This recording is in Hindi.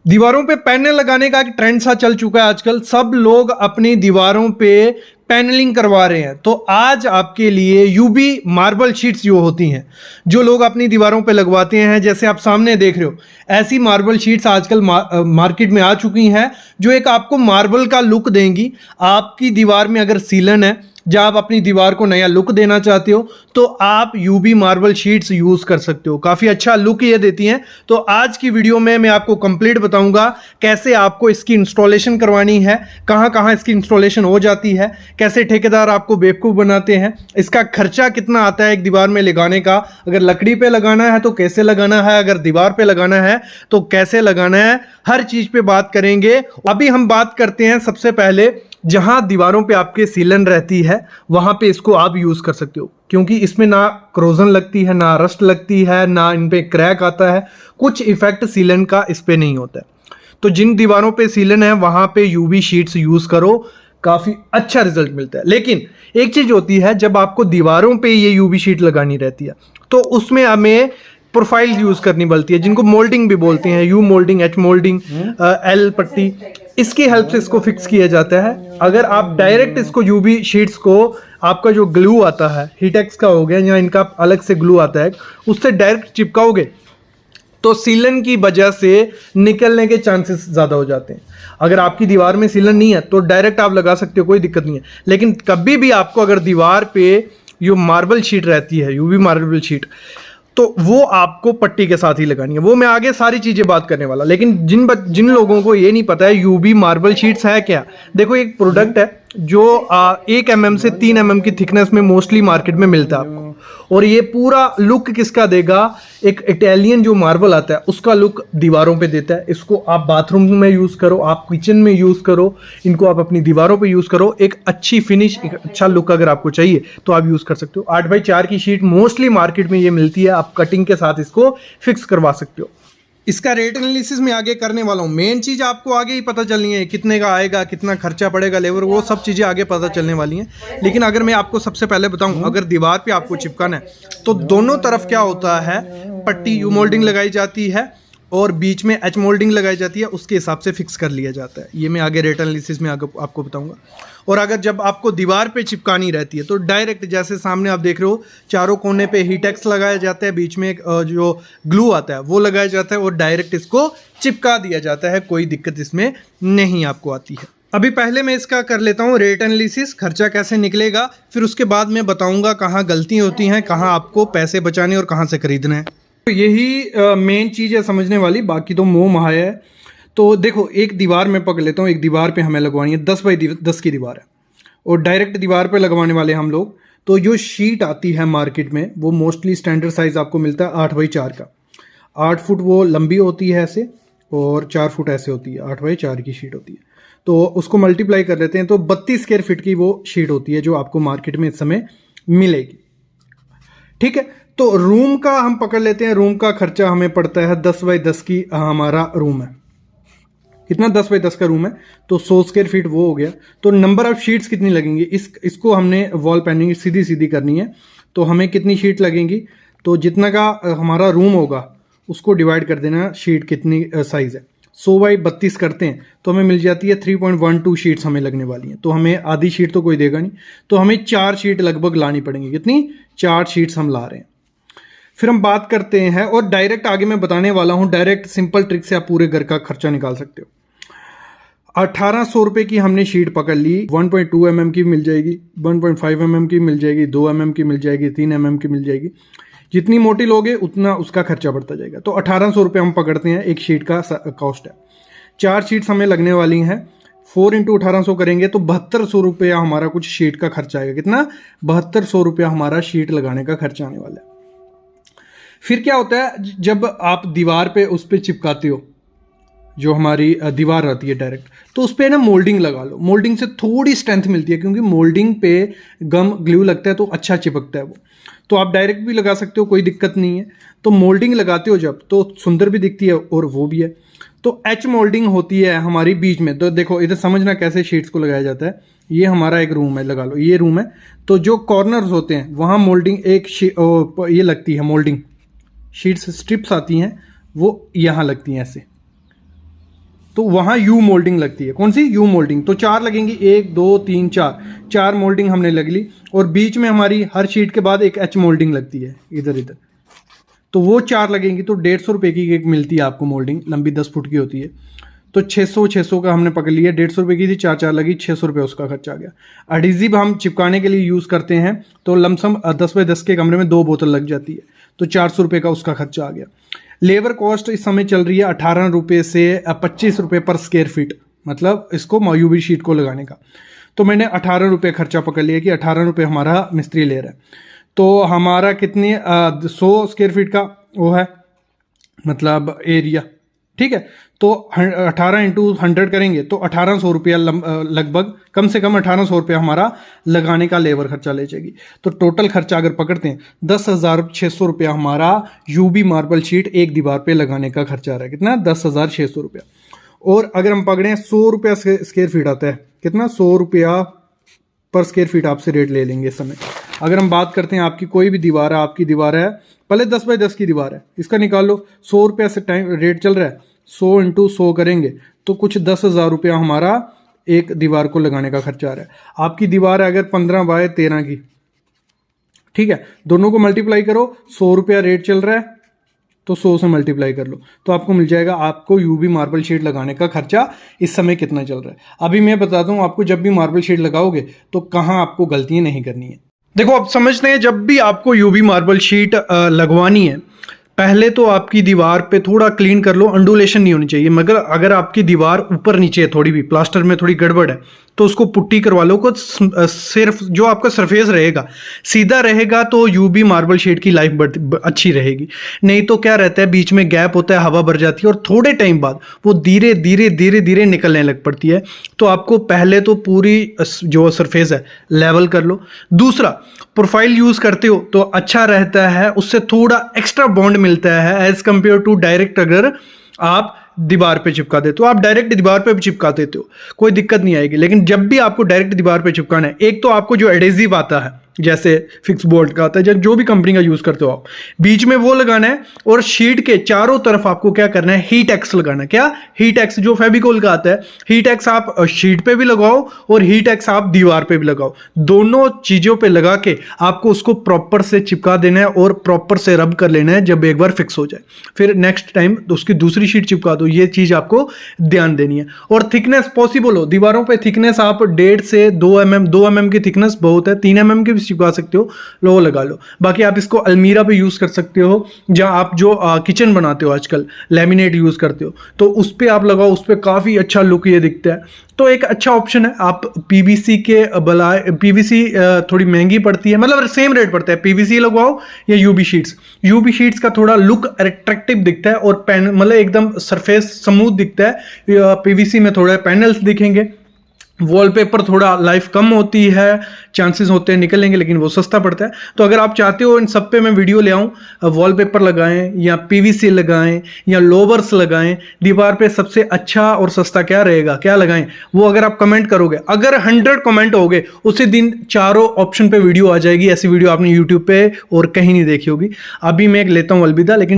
दीवारों पे पैनल लगाने का एक ट्रेंड सा चल चुका है आजकल। सब लोग अपनी दीवारों पे पैनलिंग करवा रहे हैं। तो आज आपके लिए यूबी मार्बल शीट्स जो होती हैं, जो लोग अपनी दीवारों पे लगवाते हैं, जैसे आप सामने देख रहे हो, ऐसी मार्बल शीट्स आजकल मार्केट में आ चुकी हैं, जो एक आपको मार्बल का लुक देंगी। आपकी दीवार में अगर सीलन है, जब आप अपनी दीवार को नया लुक देना चाहते हो, तो आप यूबी मार्बल शीट्स यूज़ कर सकते हो। काफ़ी अच्छा लुक ये देती हैं। तो आज की वीडियो में मैं आपको कंप्लीट बताऊंगा कैसे आपको इसकी इंस्टॉलेशन करवानी है, कहाँ कहाँ इसकी इंस्टॉलेशन हो जाती है, कैसे ठेकेदार आपको बेवकूफ़ बनाते हैं, इसका खर्चा कितना आता है एक दीवार में लगाने का, अगर लकड़ी पे लगाना है तो कैसे लगाना है, अगर दीवार पे लगाना है तो कैसे लगाना है, हर चीज़ पे बात करेंगे। अभी हम बात करते हैं सबसे पहले, जहां दीवारों पे आपके सीलन रहती है वहां पे इसको आप यूज कर सकते हो, क्योंकि इसमें ना क्रोजन लगती है, ना रस्ट लगती है, ना इन पे क्रैक आता है। कुछ इफेक्ट सीलन का इस पे नहीं होता है। तो जिन दीवारों पे सीलन है वहां पे यूवी शीट्स यूज करो, काफी अच्छा रिजल्ट मिलता है। लेकिन एक चीज होती है, जब आपको दीवारों पे ये यूवी शीट लगानी रहती है तो उसमें हमें प्रोफाइल यूज करनी पड़ती है, जिनको मोल्डिंग भी बोलते हैं, you moulding, H moulding, L पट्टी। इसकी हेल्प से इसको फिक्स किया जाता है। अगर आप डायरेक्ट इसको यूवी शीट्स को, आपका जो ग्लू आता है, हीटेक्स का हो गया या इनका अलग से ग्लू आता है, उससे डायरेक्ट चिपकाओगे तो सीलन की वजह से निकलने के चांसेस ज़्यादा हो जाते हैं। अगर आपकी दीवार में सीलन नहीं है तो डायरेक्ट आप लगा सकते हो, कोई दिक्कत नहीं है। लेकिन कभी भी आपको अगर दीवार पे जो मार्बल शीट रहती है, यूवी मार्बल शीट, तो वो आपको पट्टी के साथ ही लगानी है। वो मैं आगे सारी चीज़ें बात करने वाला। लेकिन जिन लोगों को ये नहीं पता है यूबी मार्बल शीट्स है क्या, देखो एक प्रोडक्ट है जो 1 mm से 3 mm की थिकनेस में मोस्टली मार्केट में मिलता है आपको। और ये पूरा लुक किसका देगा, एक इटालियन जो मार्बल आता है उसका लुक दीवारों पे देता है। इसको आप बाथरूम में यूज़ करो, आप किचन में यूज़ करो, इनको आप अपनी दीवारों पे यूज़ करो। एक अच्छी फिनिश, एक अच्छा लुक अगर आपको चाहिए तो आप यूज़ कर सकते हो। 8x4 की शीट मोस्टली मार्केट में ये मिलती है, आप कटिंग के साथ इसको फिक्स करवा सकते हो। इसका रेट एनालिसिस में आगे करने वाला हूँ। मेन चीज़ आपको आगे ही पता चलनी है, कितने का आएगा, कितना खर्चा पड़ेगा, लेबर, वो सब चीज़ें आगे पता चलने वाली हैं। लेकिन अगर मैं आपको सबसे पहले बताऊँ, अगर दीवार पे आपको चिपकाना है तो दोनों तरफ क्या होता है, पट्टी यू मोल्डिंग लगाई जाती है और बीच में एच मोल्डिंग लगाई जाती है, उसके हिसाब से फिक्स कर लिया जाता है। ये मैं आगे रेट एनालिसिस में आगे आपको बताऊंगा। और अगर जब आपको दीवार पे चिपकानी रहती है तो डायरेक्ट, जैसे सामने आप देख रहे हो, चारों कोने पे हीटेक्स लगाया जाता है, बीच में एक जो ग्लू आता है वो लगाया जाता है और डायरेक्ट इसको चिपका दिया जाता है। कोई दिक्कत इसमें नहीं आपको आती है। अभी पहले मैं इसका कर लेता हूँ रेट एनालिसिस, खर्चा कैसे निकलेगा, फिर उसके बाद मैं बताऊँगा कहाँ गलतियाँ होती हैं, कहाँ आपको पैसे बचाने और कहाँ से खरीदना है। तो यही मेन चीज़ है समझने वाली, बाकी तो मोह माया है। तो देखो, एक दीवार में पकड़ लेता हूँ, एक दीवार पे हमें लगवानी है 10x10 की दीवार है और डायरेक्ट दीवार पे लगवाने वाले हम लोग। तो जो शीट आती है मार्केट में वो मोस्टली स्टैंडर्ड साइज़ आपको मिलता है 8x4 का। 8 फुट वो लंबी होती है ऐसे और 4 फुट ऐसे होती है, 8x4 की शीट होती है। तो उसको मल्टीप्लाई कर लेते हैं तो 32 स्क्वायर फीट की वो शीट होती है जो आपको मार्केट में इस समय मिलेगी। ठीक है, तो रूम का हम पकड़ लेते हैं। रूम का खर्चा हमें पड़ता है 10x10 की, हमारा रूम है कितना, 10x10 का रूम है तो 100 स्क्वायर फीट वो हो गया। तो नंबर ऑफ शीट्स कितनी लगेंगी, इसको हमने वॉल पैनलिंग सीधी सीधी करनी है। तो हमें कितनी शीट लगेंगी, तो जितना का हमारा रूम होगा उसको डिवाइड कर देना, शीट कितनी साइज़ है, 100x32 करते हैं तो हमें मिल जाती है 3.12 शीट्स हमें लगने वाली हैं। तो हमें आधी शीट तो कोई देगा नहीं, तो हमें 4 शीट लगभग लानी पड़ेंगी। कितनी, 4 शीट्स हम ला रहे हैं। फिर हम बात करते हैं, और डायरेक्ट आगे मैं बताने वाला हूं, डायरेक्ट सिंपल ट्रिक से आप पूरे घर का खर्चा निकाल सकते हो। 1800 रुपये की हमने शीट पकड़ ली, 1.2 mm की मिल जाएगी, 1.5 mm की मिल जाएगी, 2 mm की मिल जाएगी, 3 mm की मिल जाएगी। जितनी मोटी लोगे उतना उसका खर्चा बढ़ता जाएगा। तो 1800 रुपये हम पकड़ते हैं, एक शीट का कॉस्ट है। 4 शीट्स हमें लगने वाली हैं, 4 × 1800 करेंगे तो 7200 रुपया हमारा कुछ शीट का खर्चा आएगा। कितना, 7200 रुपया हमारा शीट लगाने का खर्चा आने वाला है। फिर क्या होता है, जब आप दीवार पे उस पर चिपकाते हो, जो हमारी दीवार रहती है डायरेक्ट, तो उस पर ना मोल्डिंग लगा लो। मोल्डिंग से थोड़ी स्ट्रेंथ मिलती है, क्योंकि मोल्डिंग पे गम ग्लू लगता है तो अच्छा चिपकता है वो। तो आप डायरेक्ट भी लगा सकते हो, कोई दिक्कत नहीं है। तो मोल्डिंग लगाते हो जब, तो सुंदर भी दिखती है और वो भी है। तो एच मोल्डिंग होती है हमारी बीच में। तो देखो इधर समझना कैसे शीट्स को लगाया जाता है। ये हमारा एक रूम है, लगा लो ये रूम है। तो जो कॉर्नर्स होते हैं वहाँ मोल्डिंग ये लगती है, मोल्डिंग शीट्स स्ट्रिप्स आती हैं वो यहाँ लगती हैं ऐसे। तो वहाँ यू मोल्डिंग लगती है। कौन सी? You moulding. तो 4 लगेंगी, 1 2 3 4 मोल्डिंग हमने लग ली। और बीच में हमारी हर शीट के बाद एक एच मोल्डिंग लगती है इधर इधर, तो वो 4 लगेंगी। तो 150 रुपये की एक मिलती है आपको मोल्डिंग, लंबी 10 फुट की होती है। तो 600 का हमने पकड़ लिया, 150 रुपये की थी, 4 लगी, 600 रुपये उसका खर्चा आ गया। एडिजिव हम चिपकाने के लिए यूज़ करते हैं, तो लमसम 10 बाय 10 के कमरे में 2 बोतल लग जाती है, तो 400 रुपये का उसका खर्चा आ गया। लेबर कॉस्ट इस समय चल रही है 18 रुपये से 25 रुपये पर स्क्वायर फीट, मतलब इसको यूवी शीट को लगाने का। तो मैंने 18 रुपये खर्चा पकड़ लिया कि 18 रुपये हमारा मिस्त्री ले रहा है। तो हमारा कितनी 100 स्क्वायर फीट का वो है, मतलब एरिया, ठीक है। तो 18 इंटू 100 करेंगे तो 1800 रुपया लगभग, कम से कम 1800 रुपया हमारा लगाने का लेबर खर्चा ले जाएगी। तो टोटल खर्चा अगर पकड़ते हैं 10,600 रुपया हमारा यूबी मार्बल शीट एक दीवार पे लगाने का खर्चा आ रहा है। कितना? 10,600 रुपया। और अगर हम पकड़ें 100 रुपया स्क्वायर फीट आता है, कितना? 100 रुपया पर स्क्वायर फीट आपसे रेट ले लेंगे इस समय। अगर हम बात करते हैं आपकी कोई भी दीवार है, आपकी दीवार है पहले 10 बाय 10 की दीवार है, इसका निकाल लो। 100 रुपया से टाइम रेट चल रहा है, 100 इंटू 100 करेंगे तो कुछ 10,000 रुपया हमारा एक दीवार को लगाने का खर्चा आ रहा है। आपकी दीवार है अगर 15 बाय 13 की, ठीक है, दोनों को मल्टीप्लाई करो, 100 रुपया रेट चल रहा है तो 100 से मल्टीप्लाई कर लो, तो आपको मिल जाएगा आपको यूवी मार्बल शीट लगाने का खर्चा इस समय कितना चल रहा है। अभी मैं बताता हूँ आपको, जब भी मार्बल शीट लगाओगे तो कहाँ आपको गलतियाँ नहीं करनी है। देखो आप समझते हैं, जब भी आपको यूवी मार्बल शीट लगवानी है, पहले तो आपकी दीवार पे थोड़ा क्लीन कर लो, अंडुलेशन नहीं होनी चाहिए। मगर अगर आपकी दीवार ऊपर नीचे है, थोड़ी भी प्लास्टर में थोड़ी गड़बड़ है, तो उसको पुट्टी करवा लो। कुछ सिर्फ जो आपका सरफेस रहेगा सीधा रहेगा तो यूबी मार्बल शीट की लाइफ अच्छी रहेगी। नहीं तो क्या रहता है, बीच में गैप होता है, हवा भर जाती है और थोड़े टाइम बाद वो धीरे धीरे धीरे धीरे निकलने लग पड़ती है। तो आपको पहले तो पूरी जो सरफेस है लेवल कर लो। दूसरा, प्रोफाइल यूज़ करते हो तो अच्छा रहता है, उससे थोड़ा एक्स्ट्रा बॉन्ड मिलता है एज कंपेयर टू डायरेक्ट। अगर आप दीवार पे चिपका देते हो, आप डायरेक्ट दीवार पे भी चिपका देते हो, कोई दिक्कत नहीं आएगी। लेकिन जब भी आपको डायरेक्ट दीवार पे चिपकाना है, एक तो आपको जो एडेसिव आता है, जैसे फिक्स बोल्ट का आता है, जो भी कंपनी का यूज़ करते हो आप, बीच में वो लगाना है। और शीट के चारों तरफ आपको क्या करना है, हीट एक्स लगाना है। क्या? हीट एक्स जो फेविकोल का आता है, हीट एक्स आप शीट पे भी लगाओ और हीट एक्स आप दीवार पे भी लगाओ। दोनों चीज़ों पे लगा के आपको उसको प्रॉपर से चिपका देना है और प्रॉपर से रब कर लेना है। जब एक बार फिक्स हो जाए फिर नेक्स्ट टाइम उसकी दूसरी शीट चिपका दो। ये चीज़ आपको ध्यान देनी है। और थिकनेस पॉसिबल हो, दीवारों पे थिकनेस आप 1.5 से 2 mm की थिकनेस बहुत है, 3 mm की चिपका सकते हो, लो लगा लो। बाकी आप इसको अलमीरा पे यूज़ कर सकते हो, जहाँ आप जो किचन बनाते हो आजकल लैमिनेट यूज़ करते हो, तो उस पर आप लगाओ, उस पर काफ़ी अच्छा लुक ये दिखता है। तो एक अच्छा ऑप्शन है। आप पीवीसी के बलाय, पीवीसी थोड़ी महंगी पड़ती है, मतलब सेम रेट पड़ता है, पीवीसी लगवाओ या यूबी शीट्स। यूबी शीट्स का थोड़ा लुक अट्रैक्टिव दिखता है और पैनल मतलब एकदम सरफेस स्मूथ दिखता है। पीवीसी में थोड़ा पैनल्स दिखेंगे, वॉलपेपर थोड़ा लाइफ कम होती है, चांसेस होते हैं निकलेंगे, लेकिन वो सस्ता पड़ता है। तो अगर आप चाहते हो इन सब पे मैं वीडियो ले आऊँ, वॉलपेपर लगाएं या पीवीसी लगाएं या लोवर्स लगाएं, दीवार पे सबसे अच्छा और सस्ता क्या रहेगा, क्या लगाएं, वो अगर आप कमेंट करोगे, अगर 100 कमेंट हो गए उसी दिन चारों ऑप्शन पे वीडियो आ जाएगी। ऐसी वीडियो आपने यूट्यूब पे और कहीं नहीं देखी होगी। अभी मैं लेता हूँ अलविदा, लेकिन